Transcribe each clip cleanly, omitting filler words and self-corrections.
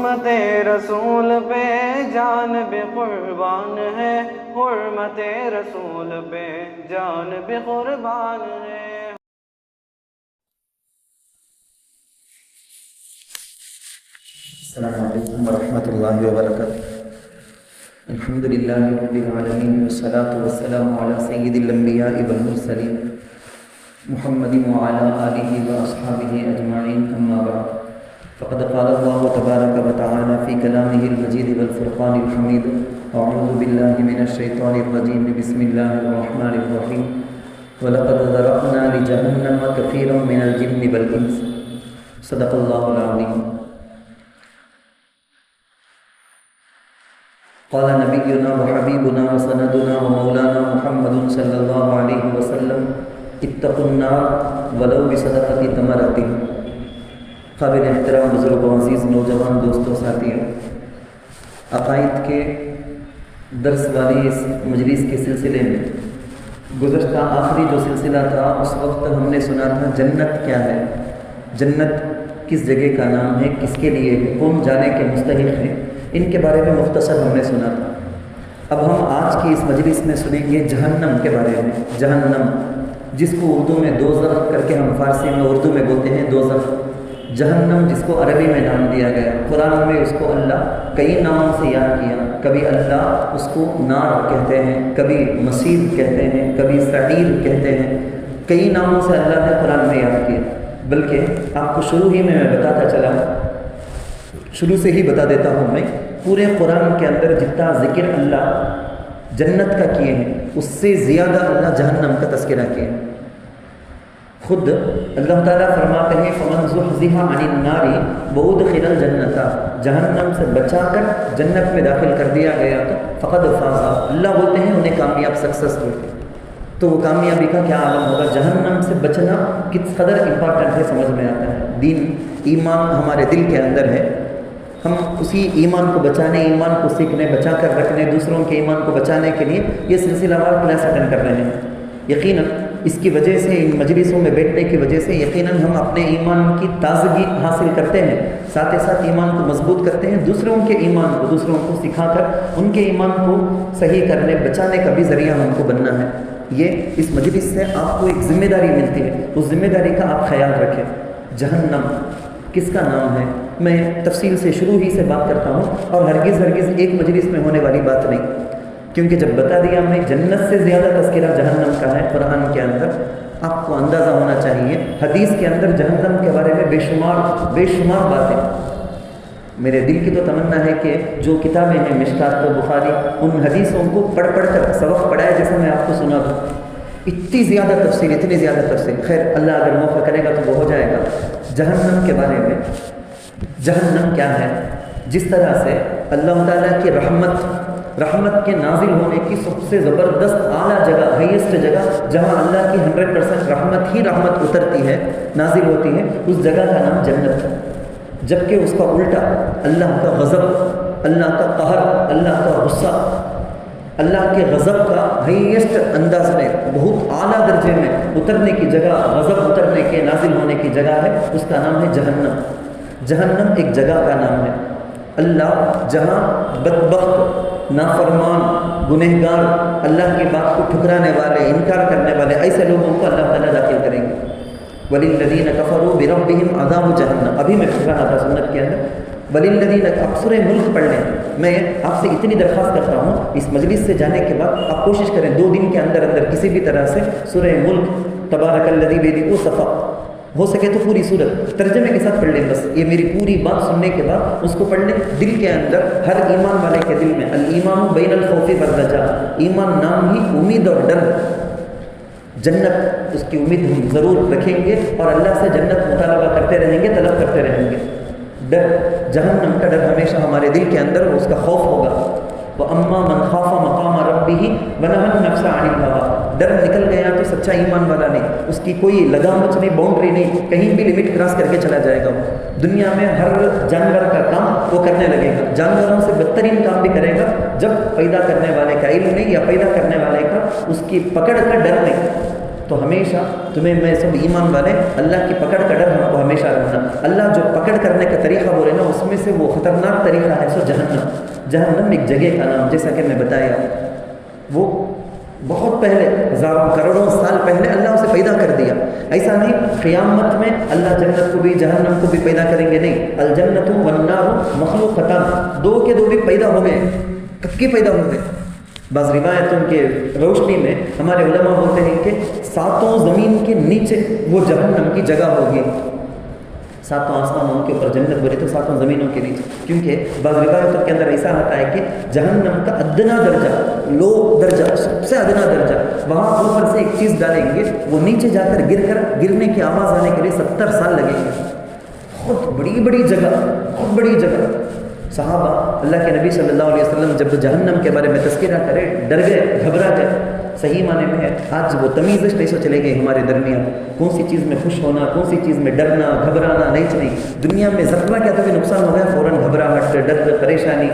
حرمت رسول پہ جان بھی قربان ہے، حرمت رسول پہ جان بھی قربان ہے۔ السلام علیکم ورحمۃ اللہ وبرکاتہ۔ الحمد للہ رب العالمین والصلاة والسلام علی سید الانبیاء والمرسلین محمد وعلی آلہ واصحابہ اجمعین، اما بعد، فقد قال اللہ تبارک وتعالی فی کلامہ المجید والفرقان الحمید، اعوذ باللہ من الشیطان الرجیم، بسم اللہ الرحمن الرحیم، وَلَقَدْ ذَرَأْنَا لِجَهَنَّمَ كَثِيرًا مِنَ الْجِنِّ وَالْإِنسِ، صدق اللہ العظیم۔ قال نبینا وحبیبنا وسندنا ومولانا محمد صلی اللہ علیہ وسلم، اتقوا النار ولو بصدقۃ تمرۃ۔ قابل احترام بزرگ و عزیز نوجوان دوستوں ساتھیوں، عقائد کے درس والی اس مجلس کے سلسلے میں گزشتہ آخری جو سلسلہ تھا، اس وقت ہم نے سنا تھا جنت کیا ہے، جنت کس جگہ کا نام ہے، کس کے لیے ہے، کون جانے کے مستحق ہیں، ان کے بارے میں مختصر ہم نے سنا تھا۔ اب ہم آج کی اس مجلس میں سنیں گے جہنم کے بارے میں۔ جہنم، جس کو اردو میں دوزخ کر کے ہم فارسی میں اردو میں بولتے ہیں دوزخ، جہنم جس کو عربی میں نام دیا گیا، قرآن میں اس کو اللہ کئی ناموں سے یاد کیا۔ کبھی اللہ اس کو نار کہتے ہیں، کبھی مسیر کہتے ہیں، کبھی سعیر کہتے ہیں، کئی ناموں سے اللہ نے قرآن میں یاد کیا۔ بلکہ آپ کو شروع ہی میں بتاتا چلا، شروع سے ہی بتا دیتا ہوں میں، پورے قرآن کے اندر جتنا ذکر اللہ جنت کا کیے ہیں، اس سے زیادہ اللہ جہنم کا تذکرہ کیا ہے۔ خود اللہ تعالیٰ فرماتے ہیں فَمَنْ زُحْزِحَ عَنِ النَّارِ وَأُدْخِلَ الْجَنَّةَ، جہنم سے بچا کر جنت میں داخل کر دیا گیا تو فقد فاز، اللہ بولتے ہیں انہیں کامیاب، سکسیس ہوتے۔ تو وہ کامیابی کا کیا عالم ہوگا؟ جہنم سے بچنا کس قدر امپارٹنٹ ہے سمجھ میں آتا ہے۔ دین، ایمان ہمارے دل کے اندر ہے، ہم اسی ایمان کو بچانے، ایمان کو سیکھنے، بچا کر رکھنے، دوسروں کے ایمان کو بچانے کے لیے یہ سلسلہ وار کلاس اٹینڈ کر رہے ہیں۔ یقیناً اس کی وجہ سے، ان مجلسوں میں بیٹھنے کی وجہ سے یقیناً ہم اپنے ایمان کی تازگی حاصل کرتے ہیں، ساتھ ہی ساتھ ایمان کو مضبوط کرتے ہیں، دوسروں کے ایمان کو، دوسروں کو سکھا کر ان کے ایمان کو صحیح کرنے، بچانے کا بھی ذریعہ ہم کو بننا ہے۔ یہ اس مجلس سے آپ کو ایک ذمہ داری ملتی ہے، اس ذمہ داری کا آپ خیال رکھیں۔ جہنم کس کا نام ہے؟ میں تفصیل سے شروع ہی سے بات کرتا ہوں، اور ہرگز ایک مجلس میں ہونے والی بات نہیں، کیونکہ جب بتا دیا میں جنت سے زیادہ تذکرہ جہنم کا ہے قرآن کے اندر، آپ کو اندازہ ہونا چاہیے حدیث کے اندر جہنم کے بارے میں بے شمار باتیں۔ میرے دل کی تو تمنا ہے کہ جو کتابیں ہیں مشکات و بخاری، ان حدیثوں کو پڑھ کر سبق پڑھائے جیسا میں آپ کو سنا دوں۔ اتنی زیادہ تفصیل، اتنی زیادہ تفصیل، خیر اللہ اگر موقع کرے گا تو وہ ہو جائے گا۔ جہنم کے بارے میں، جہنم کیا ہے؟ جس طرح سے اللہ تعالیٰ کی رحمت کے نازل ہونے کی سب سے زبردست اعلیٰ جگہ، ہائیسٹ جگہ، جہاں اللہ کی 100% رحمت ہی رحمت اترتی ہے، نازل ہوتی ہے، اس جگہ کا نام جنت ہے۔ جبکہ اس کا الٹا اللہ کا غضب، اللہ کا قہر، اللہ کا غصہ، اللہ کے غضب کا ہائیسٹ انداز میں، بہت اعلیٰ درجے میں اترنے کی جگہ، غضب اترنے کے، نازل ہونے کی جگہ ہے، اس کا نام ہے جہنم۔ جہنم ایک جگہ کا نام ہے۔ اللہ جہاں بدبخت، نافرمان، گنہگار، اللہ کی بات کو ٹھکرانے والے، انکار کرنے والے، ایسے لوگوں کو اللہ تعالیٰ داخل کریں گے۔ وَلِلَّذِينَ كَفَرُوا بِرَبِّهِمْ عَذَابُ جَهَنَّمَ، ابھی میں پڑھ رہا تھا سنت کے اندر، وَلِلَّذِينَ، اب سورہ ملک پڑھ لیں۔ میں آپ سے اتنی درخواست کرتا ہوں، اس مجلس سے جانے کے بعد آپ کوشش کریں 2 دن کے اندر کسی بھی طرح سے سورہ ملک، تبارک الذی بیدہ صفا، ہو سکے تو پوری صورت ترجمے کے ساتھ پڑھ لیں۔ بس یہ میری پوری بات سننے کے بعد اس کو پڑھ لیں، دل کے اندر، ہر ایمان والے کے دل میں، الایمان بین الخوف والرجاء، ایمان نام ہی امید اور ڈر، جنت اس کی امید ہم ضرور رکھیں گے، اور اللہ سے جنت مطالبہ کرتے رہیں گے، طلب کرتے رہیں گے۔ ڈر، جہنم کا ڈر ہمیشہ ہمارے دل کے اندر اس کا خوف ہوگا۔ وَأَمَّا مَنْ خَافَ مَقَامَ رَبِّهِ وَنَهَى النَّفْسَ عَنِ الْهَوَىٰ، ڈر نکل گیا تو سچا ایمان والا نہیں، اس کی کوئی لگام نہیں، باؤنڈری نہیں، کہیں بھی لمٹ کراس کر کے چلا جائے گا۔ دنیا میں ہر جانور کا کام وہ کرنے لگے گا، جانوروں سے بدترین کام بھی کرے گا جب پیدا کرنے والے کا علم نہیں، یا پیدا کرنے والے کا اس کی پکڑ کا ڈر نہیں۔ تو ہمیشہ تمہیں میں سب ایمان والے اللہ کی پکڑ کا ڈر ہم کو ہمیشہ رکھنا. اللہ جو پکڑ کرنے کا طریقہ بولے نا اس میں سے وہ خطرناک طریقہ ہے سو جہنم. جہنم ایک جگہ کا نام جیسا کہ میں بتایا وہ بہت پہلے ہزاروں کروڑوں سال پہلے اللہ اسے پیدا کر دیا. ایسا نہیں قیامت میں اللہ جنت کو بھی جہنم کو بھی پیدا کریں گے, نہیں. الجنت والنار مخلوقتان, دو کے دو بھی پیدا ہو گئے. کب کے پیدا ہو گئے؟ بعض روایتوں کے روشنی میں ہمارے علماء بولتے ہیں کہ 7 زمین کے نیچے وہ جہنم کی جگہ ہوگی. 7 آسمانوں کے اوپر جنت بولے تو 7 زمینوں کے نیچے, کیونکہ بعض روایتوں کے اندر ایسا آتا ہے کہ جہنم کا ادنا درجہ, لو درجہ, سب سے ادنا درجہ, وہاں اوپر سے ایک چیز ڈالیں گے, وہ نیچے جا کر گرنے کی آواز آنے کے لیے 70 سال لگیں گے. بہت بڑی جگہ, بہت بڑی جگہ. صحابہ اللہ کے نبی صلی اللہ علیہ وسلم جب جہنم کے بارے میں تذکرہ کرے ڈر گئے, گھبرا گئے. صحیح معنی میں ہے آج وہ تمیز کیسے چلے گئے ہمارے درمیان, کون سی چیز میں خوش ہونا, کون سی چیز میں ڈرنا, گھبرانا, نہیں. دنیا میں ذرہ کیا تو بھی نقصان ہو گیا فوراً گھبراہٹ, ڈر, پریشانی.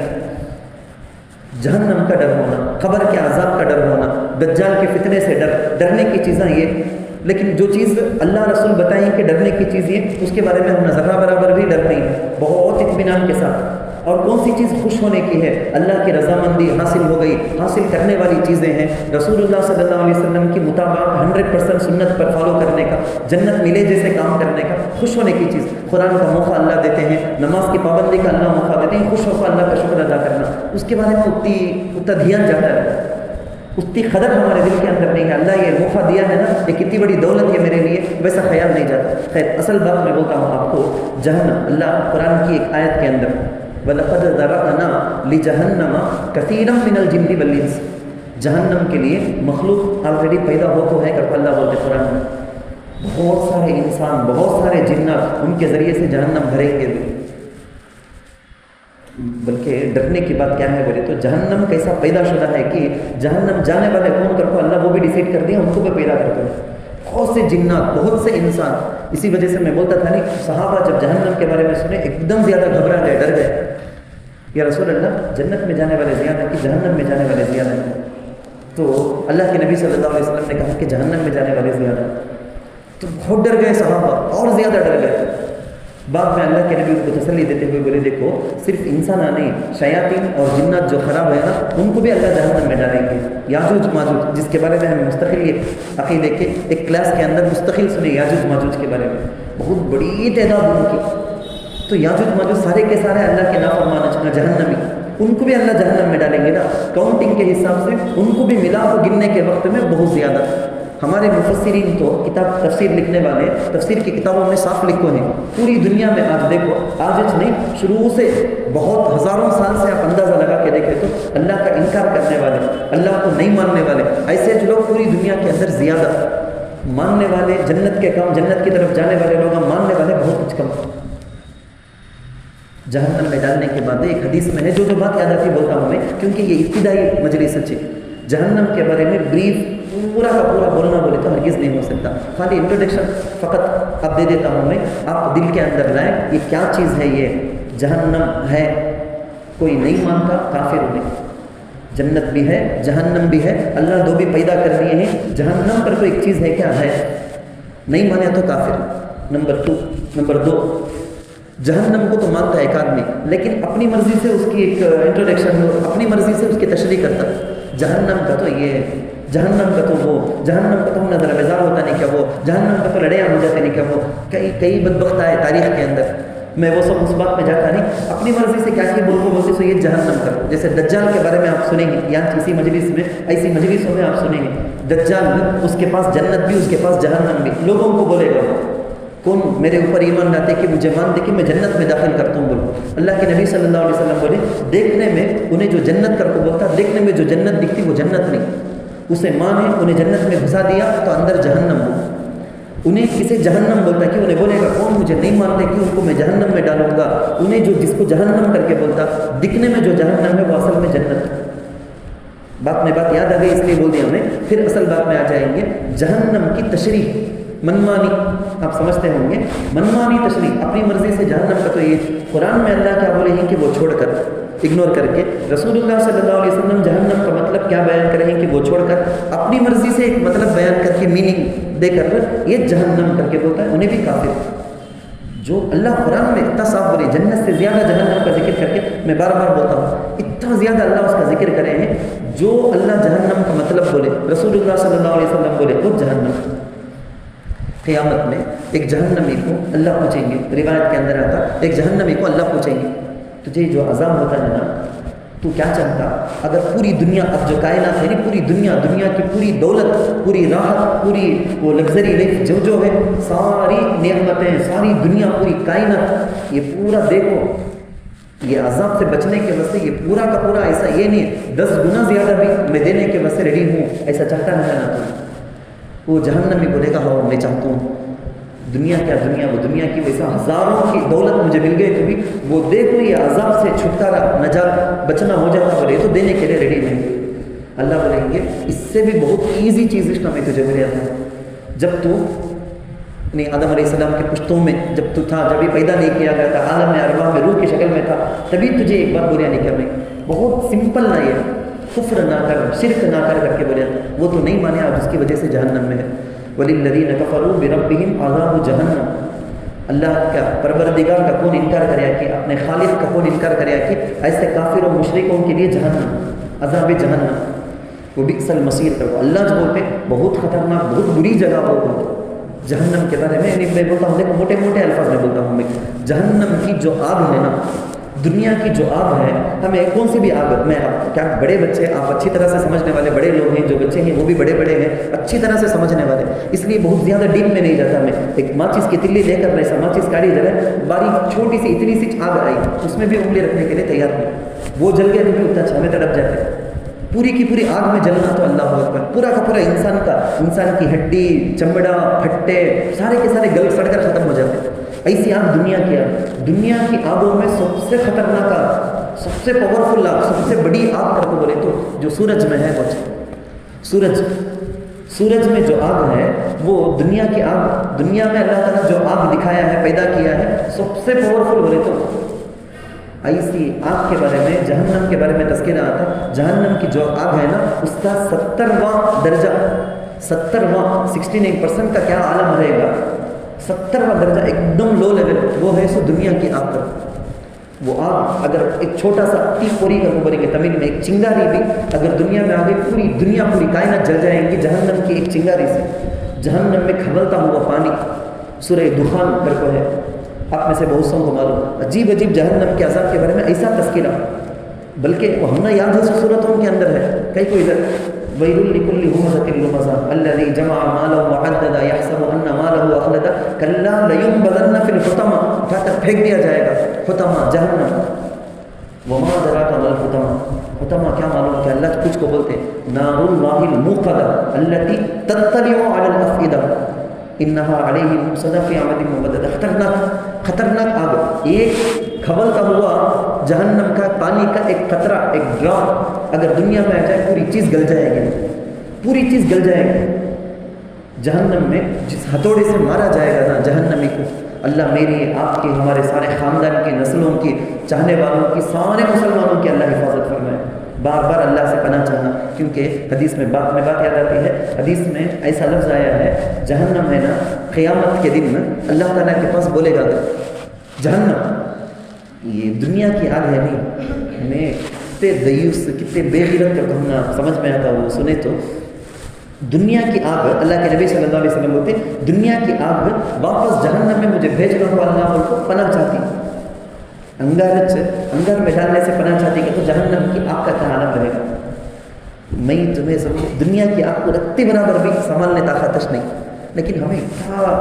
جہنم کا ڈر ہونا, قبر کے عذاب کا ڈر ہونا, دجال کے فتنے سے ڈرنے کی چیزیں یہ. لیکن جو چیز اللہ رسول بتائیں کہ ڈرنے کی چیز یہ, اس کے بارے میں ہم ذرہ برابر بھی ڈر نہیں, بہت اطمینان کے ساتھ. اور کون سی چیز خوش ہونے کی ہے؟ اللہ کی رضامندی حاصل ہو گئی, حاصل کرنے والی چیزیں ہیں. رسول اللہ صلی اللہ علیہ وسلم کی مطابق 100% سنت پر فالو کرنے کا, جنت ملے جیسے کام کرنے کا, خوش ہونے کی چیز. قرآن کا موقع اللہ دیتے ہیں, نماز کی پابندی کا اللہ موقع دیتے ہیں, خوش ہو کر اللہ کا شکر ادا کرنا. اس کے بارے میں اتنا دھیان جاتا ہے, اتنی قدر ہمارے دل کے اندر نہیں ہے. اللہ یہ موقع دیا ہے نا, یہ کتنی بڑی دولت ہے میرے لیے, ویسا خیال نہیں جاتا. خیر اصل بات میں بولتا ہوں آپ کو, جہنم اللہ قرآن کی ایک آیت کے اندر وَلَقَدْ ذَرَأْنَا لِجَهَنَّمَ كَثِيرًا مِنَ الْجِنِّ وَالْإِنسِ, جہنم کے لیے مخلوق آلریڈی پیدا ہو تو ہے کر اللہ بولتے قرآن میں. بہت سارے انسان, بہت سارے جنات ان کے ذریعے سے جہنم بھریں گے. بلکہ ڈرنے کی بات کیا ہے بولے تو جہنم کیسا پیدا شدہ ہے کہ جہنم جانے والے کون کر کو اللہ وہ بھی ڈیسائیڈ کر دیا, ان کو بھی پیدا کرتے ہیں. بہت سے جنات, بہت سے انسان. اسی وجہ سے میں بولتا تھا نہیں, صحابہ جب جہنم کے بارے میں سنے ایک دم زیادہ گھبرا گئے, ڈر گئے. یا رسول اللہ, جنت میں جانے والے زیادہ کہ جہنم میں جانے والے زیادہ ہیں؟ تو اللہ کے نبی صلی اللہ علیہ وسلم نے کہا کہ جہنم میں جانے والے زیادہ. تو بہت ڈر گئے صحابہ, اور زیادہ ڈر گئے. بعد میں اللہ کے نبی کو تسلی دیتے ہوئے بولے دیکھو صرف انسان نہیں, شیاطین اور جنات جو خراب ہے نا ان کو بھی اللہ جہنم میں ڈالیں گے. یاجوج ماجوج جس کے بارے میں ہم مستقل یہ عقیدے کے ایک کلاس کے اندر مستقل سنے, یاجوج ماجوج کے بارے میں بہت بڑی تعداد ان کی. تو یاجوج ماجوج سارے کے سارے اللہ کے نافرمان جہنمی, ان کو بھی اللہ جہنم میں ڈالیں گے نا. کاؤنٹنگ کے حساب سے ان کو بھی ملا تو گننے کے وقت میں بہت زیادہ. ہمارے مفسرین تو کتاب تفسیر لکھنے والے تفسیر کی کتابوں میں صاف لکھو ہیں, پوری دنیا میں آج دیکھو, آج نہیں شروع سے بہت ہزاروں سال سے آپ اندازہ لگا کے دیکھیں تو اللہ کا انکار کرنے والے, اللہ کو نہیں ماننے والے, ایسے جو لوگ پوری دنیا کے اندر زیادہ. ماننے والے جنت کے کام, جنت کی طرف جانے والے لوگ, ماننے والے بہت کچھ کم. جہنم میں ڈالنے کے بعد ایک حدیث میں ہے, جو بات یاد آتی بولتا ہوں میں, کیونکہ یہ ابتدائی مجلس ہے. جہنم کے بارے میں بریف پورا کا پورا بولنا بولے تو ہرگز نہیں ہو سکتا. خالی انٹروڈکشن فقط اب دے دیتا ہوں میں, آپ دل کے اندر لائیں یہ کیا چیز ہے. یہ جہنم ہے, کوئی نہیں مانتا کافر نہیں. جنت بھی ہے, جہنم بھی ہے, اللہ دو بھی پیدا کر دیے ہیں. جہنم پر کوئی ایک چیز ہے کیا ہے, نہیں مانے تو کافر. نمبر 2, جہنم کو تو مانتا ہے ایک آدمی, لیکن اپنی مرضی سے اس کی ایک انٹروڈکشن ہو, اپنی مرضی سے اس کی تشریح کرتا. جہنم کا تو یہ, جہنم کا تو وہ, جہنم کا تو نظر بیزار ہوتا نہیں کیا وہ, جہنم کا تو لڑیاں ہو جاتے نہیں کیا وہ. کئی بدبخت آئے تاریخ کے اندر, میں وہ سب اس بات میں جاتا نہیں. اپنی مرضی سے کیا بولتے سو یہ جہنم کا. جیسے دجال کے بارے میں آپ سنیں گے, یہاں اسی مجلس میں, ایسی مجلسوں میں آپ سنیں گے دجال بھی, اس کے پاس جنت بھی, اس کے پاس جہنم بھی. لوگوں کو بولے گا کون میرے اوپر ایمان لاتے کہ مجھے مان دے کہ میں جنت میں داخل کرتا ہوں بولو. اللہ کے نبی صلی اللہ علیہ وسلم بولے دیکھنے میں انہیں جو جنت کر کو بولتا, دیکھنے میں جو جنت دکھتی وہ جنت نہیں. اسے ماں نے انہیں جنت میں گھسا دیا تو اندر جہنم ہو. انہیں کسے جہنم بولتا کہ انہیں بولے گا کون مجھے نہیں مانتے کہ ان کو میں جہنم میں ڈالوں گا. انہیں جو جس کو جہنم کر کے بولتا, دکھنے میں جو جہنم ہے وہ اصل میں جنت. بات یاد آ گئی اس لیے بول دیا ہمیں. پھر اصل بات میں آ جائیں گے. جہنم کی تشریح منمانی, آپ سمجھتے ہوں گے, منمانی تشریح اپنی مرضی سے. جہنم کا تو یہ قرآن میں اللہ کیا بولے ہیں کہ وہ چھوڑ کر, اگنور کر کے رسول اللہ صلی اللہ علیہ وسلم جہنم کا مطلب کیا بیان کریں کہ وہ چھوڑ کر اپنی مرضی سے ایک مطلب بیان کر کے میننگ دے کر یہ جہنم کر کے بولتا ہے، انہیں بھی کافر۔ جو اللہ قرآن میں اتنا صاف بولے، جنت سے زیادہ جہنم کا ذکر کر کے، میں بار بار بولتا ہوں اتنا زیادہ اللہ اس کا ذکر کرے ہیں، جو اللہ جہنم کا مطلب بولے، رسول اللہ صلی اللہ علیہ وسلم بولے وہ جہنم۔ قیامت میں ایک جہنمی کو اللہ پوچھیں گے، روایت کے اندر آتا ایک جہنمی کو اللہ پوچھیں گے تجھے جو عذاب ہوتا ہے نا تو کیا چاہتا؟ اگر پوری دنیا، اب جو کائنات ہے پوری دنیا کی پوری دولت، پوری راحت، پوری وہ لگژری لائف جو ہے، ساری نعمتیں، ساری دنیا، پوری کائنات، یہ پورا دیکھو، یہ عذاب سے بچنے کے واسطے یہ پورا کا پورا ایسا یہ نہیں 10 گنا زیادہ بھی میں دینے کے واسطے ریڈی ہوں، ایسا چاہتا ہے نا تو وہ جہنمی بولے گا ہاں میں چاہتا ہوں۔ دنیا کیا دنیا، وہ دنیا کی ویسا ہزاروں کی دولت مجھے مل گئی تو بھی وہ دیکھو یہ عذاب سے چھٹکارا، نجات، بچنا ہو جاتا بولے تو دینے کے لیے ریڈی نہیں۔ اللہ بولیں گے اس سے بھی بہت ایزی چیز اس میں تجھے ملے تھا، جب تو آدم علیہ السلام کے پشتوں میں جب تو تھا، جب یہ پیدا نہیں کیا گیا تھا، عالم ارواح میں روح کی شکل میں تھا، تبھی تجھے ایک بار بولیا نہیں کرنے، بہت سمپل نہ یہ کفر نہ کر، شرک نہ کر کے بولیا، وہ تو نہیں مانے آج اس کی وجہ سے جہنم میں ہے۔ وَلِلَّذِينَ كَفَرُوا بِرَبِّهِمْ عَذَابُ جَهَنَّمَ، اللہ کا پروردگار کا کون انکار کرے کہ اپنے خالق کا کون انکار کرے کہ ایسے کافر و مشرکوں کے لیے جہنم، عذاب جہنم، وہ بئس المصیر کرو۔ اللہ جو بولتے بہت خطرناک، بہت بری جگہ وہ جہنم کے بارے میں بولتا ہوں، دیکھو موٹے موٹے الفاظ میں بولتا ہوں میں، جہنم کی جو آگ ہے نا، دنیا کی جو آگ ہے، ہمیں کون سی بھی آگ، میں کیا بڑے بچے آپ اچھی طرح سے سمجھنے والے بڑے لوگ ہیں، جو بچے ہیں وہ بھی بڑے بڑے ہیں، اچھی طرح سے سمجھنے والے، اس لیے بہت زیادہ ڈیپ میں نہیں جاتا میں۔ ایک ماچس کی تلی لے کر ایسا ماچس کاڑی جگہ باریک چھوٹی سی اتنی سی آگ آئی، اس میں بھی انگلی رکھنے کے لیے تیار نہیں، وہ جل گیا کیونکہ اتنا چھانے تڑپ جاتے ہیں۔ پوری کی پوری آگ میں جلنا تو اللہ اکبر، پورا کا پورا انسان کی ہڈی، چمڑا، پھٹے سارے کے سارے گل سڑ کر ختم ہو جاتے ہیں۔ ایسی آگ دنیا کی آگ، دنیا کی آگوں میں سب سے خطرناک آگ، سب سے پاورفل آگ، سب سے بڑی آگ کر کو بولے تو جو سورج میں ہے، سورج میں جو آگ ہے وہ دنیا کی آگ، دنیا میں اللہ تعالیٰ جو آگ دکھایا ہے، پیدا کیا ہے، سب سے پاورفل بولے تو ایسی آگ کے بارے میں، جہنم کے بارے میں تذکرہ آتا ہے۔ جہنم کی جو آگ ہے نا، اس کا 70واں درجہ، 69% کا کیا عالم رہے گا، 70واں درجہ ایک دم لو لیول، وہ ہے سو دنیا کی آگ کا۔ وہ آگ اگر ایک چھوٹا سا پوری کا وہ بولیں گے تمل میں، ایک چنگاری بھی اگر دنیا میں آگے پوری دنیا پوری کائنات جل جائیں گی جہنم کی ایک چنگاری سے۔ جہنم میں کھولتا ہوا پانی، سورہ دخان کر کو ہے، آپ میں سے بہت سو کو معلوم، عجیب عجیب جہنم کے عذاب کے بارے میں ایسا تذکرہ، بلکہ وہ ہم نے یاد ہے صورتوں کے اندر ہے، کئی کوئی ادھر وَيْلٌ لِكُلِّ هُمَزَةٍ لُمَزَةٍ الَّذِي جَمَعَ مَالَهُ وَعَدَّدَ يَحْسَبُ أَنَّ مَالَهُ أَخْلَدَ كَلَّا لَيُنبَذَنَّ فِي الْحُطَمَةِ، اٹھا کر پھینک دیا جائے گا، حطمہ جہنم۔ وَمَا أَدْرَاكَ مَا الْحُطَمَةُ، حطمہ کیا معلوم کہ اللہ کچھ کو بولتے نَارُ اللَّهِ الْمُوقَدَةُ الَّتِي تَطَّلِعُ عَلَى الْأَفْئِدَةِ إِنَّهَا عَلَيْهِمْ مُؤْصَدَةٌ فِي عَمَدٍ مُمَدَّدَةٍ۔ خطرناک آگ، ایک کھولتا ہوا جہنم کا پانی کا ایک قطرہ، ایک ڈراپ اگر دنیا میں آ جائے پوری چیز گل جائے گی، پوری چیز گل جائے گی۔ جہنم میں جس ہتھوڑے سے مارا جائے گا نا جہنمی کو، اللہ میری، آپ کی، ہمارے سارے خاندان کی، نسلوں کی، چاہنے والوں کی، سارے مسلمانوں کی اللہ حفاظت فرمائے۔ بار بار اللہ سے پناہ چاہنا، کیونکہ حدیث میں بات یاد آتی ہے، حدیث میں ایسا لفظ آیا ہے، جہنم ہے نا قیامت کے دن اللہ تعالیٰ کے پاس بولے گا جہنم، یہ دنیا کی آگ ہے نہیں، میں کتنے دیوس، کتنے بے غیرت کا کہنا سمجھ میں آتا وہ سنے تو، دنیا کی آگ، اللہ کے نبی صلی اللہ علیہ وسلم بولتے دنیا کی آگ واپس جہنم میں مجھے بھیج رہا ہوں، اللہ کو پناہ چاہتی، انگار میں ڈالنے سے پناہ چاہتی کہ تو جہنم کی آگ کا کیا عالم رہے گا۔ میں تمہیں سمجھ دنیا کی آگ کو رکھتے برابر بھی سنبھالنے طاقتش نہیں، لیکن ہمیں اتنا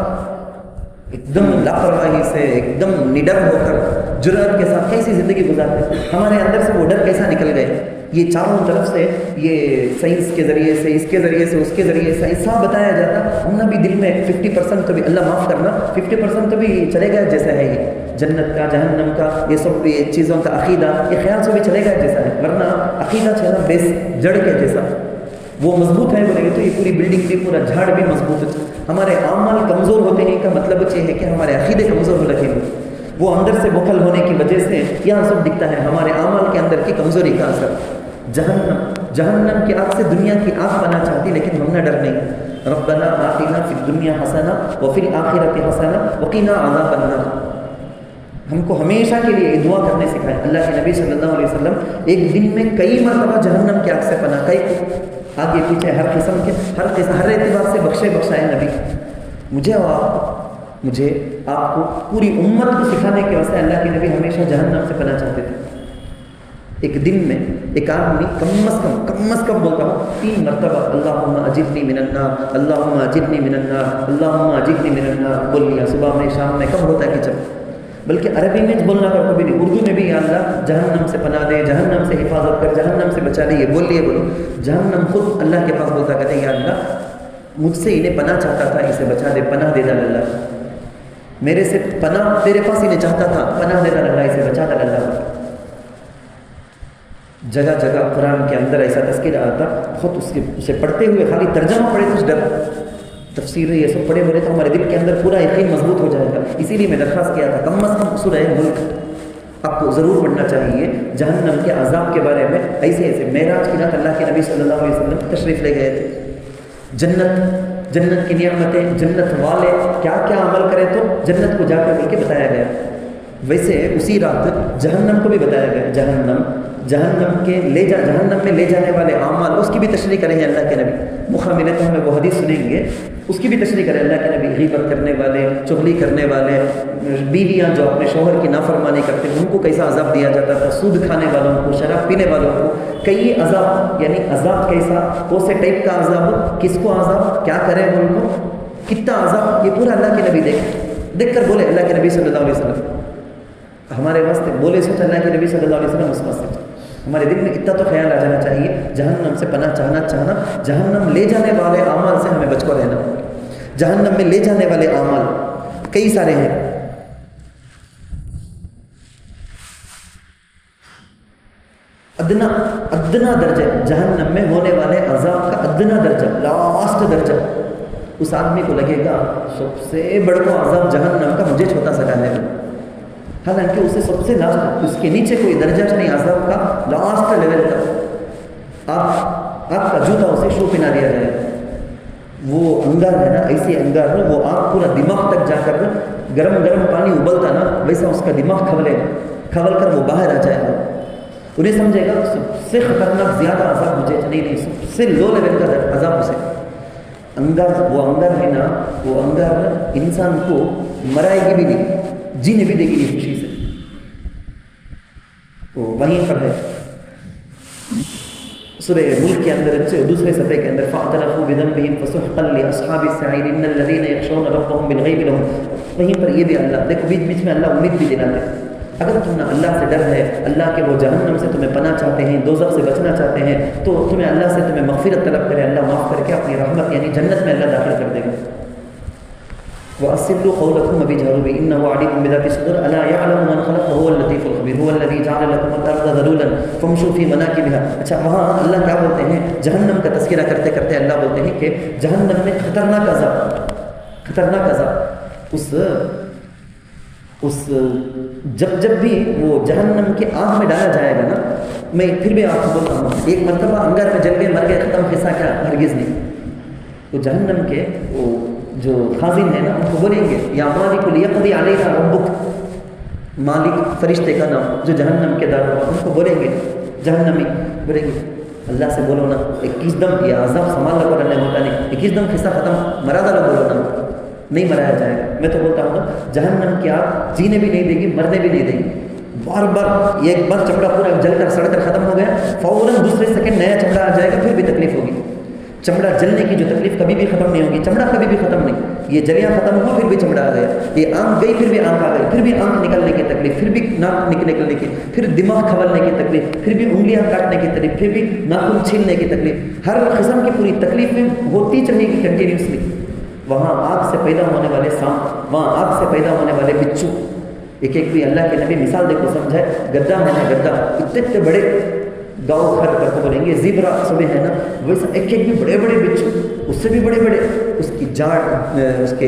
ایک دم لاپرواہی سے، ایک دم نڈر ہو کر جرأت کے ساتھ کیسی زندگی گزارتے، ہمارے اندر سے وہ ڈر کیسا نکل گئے۔ یہ چاروں طرف سے یہ سائنس کے ذریعے سے، اس کے ذریعے سے، اس کے ذریعے سے ایسا بتایا جاتا، ہم نے بھی دل میں 50% تو بھی، اللہ معاف کرنا، 50% تو بھی چلے گا جیسا ہے یہ جنت کا، جہنم کا، یہ سب یہ چیزوں کا عقیدہ، یہ خیال سے بھی چلے گا جیسا ہے، ورنہ عقیدہ چلا بیس جڑ کے جیسا وہ مضبوط ہے بولے گے تو یہ پوری بلڈنگ بھی، پورا جھاڑ بھی مضبوط ہے۔ ہمارے اعمال کمزور ہوتے ہیں کا مطلب یہ ہے کہ ہمارے عقیدے کمزور ہو رکھے ہیں، وہ اندر سے بخل ہونے کی وجہ سے یہاں سب دکھتا ہے، ہمارے اعمال کے اندر کی کمزوری کا اثر۔ جہنم کی آگ سے دنیا کی آگ پناہ چاہتی، لیکن ہم نہ ڈر نہیں۔ ربنا آتنا فی الدنیا حسنہ وفی الآخرۃ حسنہ وقنا عذاب النار۔ ہم کو ہمیشہ کے لیے یہ دعا کرنے سکھائے۔ اللہ کے نبی صلی اللہ علیہ وسلم ایک دن میں کئی مرتبہ جہنم کی آگ سے پناہ، کئی آگے پیچھے ہر قسم کے ہر اعتبار سے بخشائے نبی۔ مجھے آپ کو پوری امت کو سکھانے کے واسطے اللہ کے نبی ہمیشہ جہنم سے پناہ چاہتے تھے۔ ایک دن میں ایک آدمی کم از کم بولتا ہوں 3 مرتبہ اللہم اجرنی من النار، اللہم اجرنی من النار، اللہم اجرنی من النار بول لیا، صبح میں شام میں، کب ہوتا ہے کہ جب، بلکہ عربی میں بولنا کا کبھی نہیں، اردو میں بھی یا اللہ جہنم سے پناہ دے، جہنم سے حفاظت کر، جہنم سے بچا لے، یہ بولو۔ جہنم خود اللہ کے پاس بولتا کہتے ہیں یا اللہ مجھ سے انہیں پناہ چاہتا تھا، اسے بچا دے، پناہ دے ڈال اللہ، میرے سے پناہ تیرے پاس انہیں چاہتا تھا، پناہ دے ڈال اللہ، اسے بچا ڈال اللہ۔ جگہ جگہ قرآن کے اندر ایسا تذکرہ آتا، بہت اسے پڑھتے ہوئے خالی ترجمہ پڑھے تو ڈر، تفسیر یہ سب پڑھے بولے تو ہمارے دل کے اندر پورا یقین مضبوط ہو جائے گا۔ اسی لیے میں درخواست کیا تھا کم از کم سورہ ملک آپ کو ضرور پڑھنا چاہیے۔ جہنم کے عذاب کے بارے میں ایسے معراج کی رات اللہ کے نبی صلی اللہ علیہ وسلم تشریف لے گئے تھے۔ جنت کی نعمتیں، جنت والے کیا کیا عمل کرے تو جنت کو جا کر بول کے بتایا گیا۔ ویسے اسی رات جہنم کو بھی بتایا گیا، جہنم میں لے جانے والے اعمال، اس کی بھی تشریح کریں گے اللہ کے نبی۔ موقع ملے تو ہمیں وہ حدیث سنیں گے، اس کی بھی تشریح کریں اللہ کے نبی۔ غیبت کرنے والے، چغلی کرنے والے، بیویاں جو اپنے شوہر کی نافرمانی کرتے ہیں ان کو کیسا عذاب دیا جاتا تھا، سود کھانے والوں کو، شراب پینے والوں کو کئی عذاب، یعنی عذاب کیسا، کون سے ٹائپ کا عذاب، کس کو عذاب، کیا کریں ان کو، کتنا عذاب، یہ پورا اللہ کے نبی دیکھ کر بولے اللہ کے نبی صلی اللہ علیہ وسلم۔ ہمارے واسطے بولے سوچ اللہ کے نبی صلی اللہ علیہ وسلم، اس واسطے ہمارے دل میں اتنا تو خیال آ جانا چاہیے، جہنم سے پناہ چاہنا، جہنم لے جانے والے اعمال سے ہمیں بچ کو رہنا۔ جہنم میں لے جانے والے اعمال کئی سارے ہیں۔ ادنا درجہ جہنم میں ہونے والے عذاب کا ادنا درجہ، لاسٹ درجہ اس آدمی کو لگے گا سب سے بڑا عذاب جہنم کا مجھے چھوٹا سا ہے، حالانکہ اسے سب سے لاسٹ، اس کے نیچے کوئی درجہ نہیں عذاب کا، لاسٹ لیول کا آپ کا جوتا اسے شو پہنا دیا جائے۔ وہ انگار ہے نا، ایسی انگار ہے، وہ آگ پورا دماغ تک جا کر گرم پانی ابلتا نا، ویسا اس کا دماغ کھول کر وہ باہر آ جائے گا۔ انہیں سمجھے گا سب سے خطرناک زیادہ عذاب مجھے نہیں، سب سے لو لیول کا عذاب اسے انگار، وہ انگار ہے نا، وہ انگار انسان کو مرائے گی بھی نہیں، جینے بھی دے گی نہیں خوشی سے۔ وہ وہیں پر ہے سورہ ملک کے اندر دوسرے صفحے کے اندر فاعترفوا بذنبهم فسحقا لاصحاب السعير ان الذين يخشون ربهم بالغيب لهم، وہیں پر یہ بھی اللہ دیکھو بیچ میں اللہ امید بھی دلاتا ہے۔ اگر تم نے اللہ سے ڈر ہے، اللہ کے وہ جہنم سے تمہیں پناہ چاہتے ہیں، دوزخ سے بچنا چاہتے ہیں، تو تمہیں اللہ سے تمہیں مغفرت طلب کرے، اللہ معاف کر کے اپنی رحمت یعنی جنت میں اللہ داخل کر دے گا۔ وَأَسِرُّوا قَوْلَكُمْ وَبِجْهَرُوا بِهِ إِنَّهُ عَلِيمٌ بِذَاتِ الصُّدُورِ أَلَا يَعْلَمُ مَنْ خَلَقَ وَهُوَ اللَّطِيفُ الْخَبِيرُ هُوَ الَّذِي جَعَلَ لَكُمُ الْأَرْضَ ذَلُولًا فَامْشُوا فِي مَنَاكِبِهَا۔ اچھا وہاں اللہ کیا بولتے ہیں، جہنم کا تذکرہ کرتے کرتے اللہ بولتے ہیں کہ جہنم میں خطرناک عذاب، اس جب بھی وہ جہنم کے آگ میں ڈالا جائے گا نا، میں پھر بھی آپ کو بولتا ہوں ایک مرتبہ انگار میں جل گئے مر گئے ختم، قصہ کیا، ہرگز نہیں۔ تو جہنم کے وہ جو خازن ہیں نا ان کو بولیں گے یا مالک لیقضی علینا ربک، مالک فرشتے کا نام جو جہنم کے دار ان کو بولیں گے، جہنمی بولیں گے اللہ سے بولو نا 21 دم یہ عذاب سنبھال لگا رہنے ہوتا نہیں، 21 دم قصہ ختم، مرا دالو بولو نا، نہیں مرایا جائے گا۔ میں تو بولتا ہوں جہنم کی آگ جینے بھی نہیں دے گی، مرنے بھی نہیں دے گی، بار بار یہ ایک بار چمڑا پورا جل کر سڑ کر ختم ہو گیا، فوراً دوسرے سیکنڈ نیا چمڑا آ جائے گا، پھر بھی تکلیف ہوگی۔ چمڑا جلنے کی جو تکلیف کبھی بھی ختم نہیں ہوگی، چمڑا کبھی بھی ختم نہیں، یہ جلیاں ختم ہوا پھر بھی چمڑا آ گیا، یہ آنکھ گئی پھر بھی آنکھ آ گئی، پھر بھی آنکھ نکلنے کی تکلیف، پھر بھی ناک نکلنے کی، پھر دماغ کھولنے کی تکلیف، پھر بھی انگلیاں کاٹنے کی تکلیف، پھر بھی ناخن چھیلنے کی تکلیف، ہر قسم کی پوری تکلیفیں ہوتی چلے گی کنٹینیوسلی۔ وہاں آگ سے پیدا ہونے والے سانپ، وہاں آگ سے پیدا ہونے والے بچھو، ایک بھی اللہ کے نبی مثال دیکھو سمجھائے، گدا ہے نا گدا، اتنے بڑے گاؤں گھر کر کو بولیں گے زیبرا سب ہے نا، ویسا ایک بھی بڑے بڑے بچھو، اس سے بھی بڑے بڑے، اس کی جاڑ، اس کے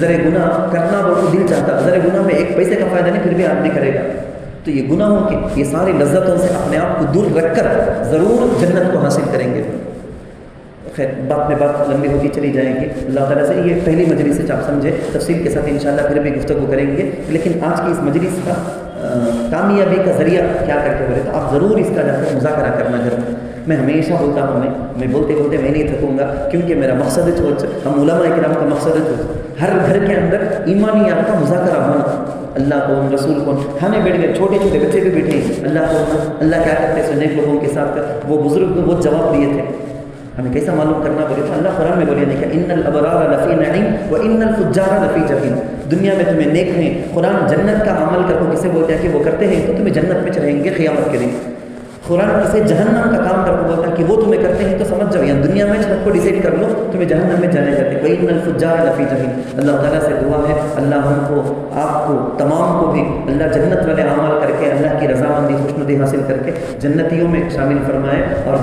ذرا گناہ کرنا وہ دل چاہتا، ذرا گناہ میں ایک پیسے کا فائدہ نہیں پھر بھی آدمی کرے گا، تو یہ گناہوں کے یہ ساری لذتوں سے اپنے آپ کو دور رکھ کر ضرور جنت کو حاصل کریں گے۔ خیر بات میں بات لمبی ہوتی چلی جائیں گی، اللہ تعالیٰ سے یہ پہلی مجلس سے آپ سمجھے، تفصیل کے ساتھ انشاءاللہ پھر بھی گفتگو کریں گے، لیکن آج کی اس مجلس کا کامیابی کا ذریعہ کیا کر کے بولے تو آپ ضرور اس کا جا کر مذاکرہ کرنا گھر میں۔ میں ہمیشہ بولتا ہوں، میں بولتے بولتے میں نہیں تھکوں گا، کیونکہ میرا مقصد ہے ہم علماء کرام کا مقصد ہے ہر گھر کے اندر ایمانیات کا مذاکرہ ہونا، اللہ کون رسول کون، کھانے بیٹھ گئے چھوٹے چھوٹے بچے بھی بیٹھے ہیں، اللہ کون اللہ کیا کرتے ہیں نیک لوگوں کے ساتھ، وہ بزرگ وہ جواب دیے تھے، ہمیں کیسا معلوم کرنا بولے تو اللہ قرآن میں بولے نہیں کہ ان الابرار لفی نعیم و ان الفجار لفی جحیم، دنیا میں تمہیں نیک ہیں، قرآن جنت کا عمل کرو کسے بولتے ہیں کہ وہ کرتے ہیں تو تمہیں جنت میں چلیں گے قیامت کے دن، قرآن کسے جہنم کا کام کر کو بولتا ہے کہ وہ تمہیں کرتے ہیں تو سمجھ جاؤ، یعنی دنیا میں سب کو ڈیسائڈ کر لو تمہیں جہنم میں جانے جاتے ہیں، وَإِنَّ الْفُجَّارَ لَفِي جَحِيمٍ۔ اللہ تعالیٰ سے دعا ہے اللہ ہم کو آپ کو تمام کو بھی اللہ جنت والے اعمال کر کے اللہ کی رضامندی خوشنودی حاصل کر کے جنتیوں میں شامل فرمائے، اور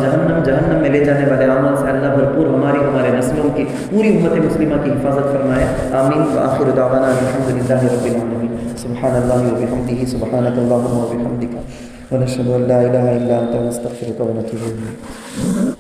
جہنم میں لے جانے والے اعمال سے اللہ بھرپور ہمارے نسلوں کی پوری امت مسلمہ کی حفاظت فرمائے، آمین۔ وآخر دعوانا الحمد للہ رب العالمین، سبحان اللہ وبحمدہ، سبحانک اللہم وبحمدک، ونشهد ان لا اله الا انت نستغفرك ونتوب اليك۔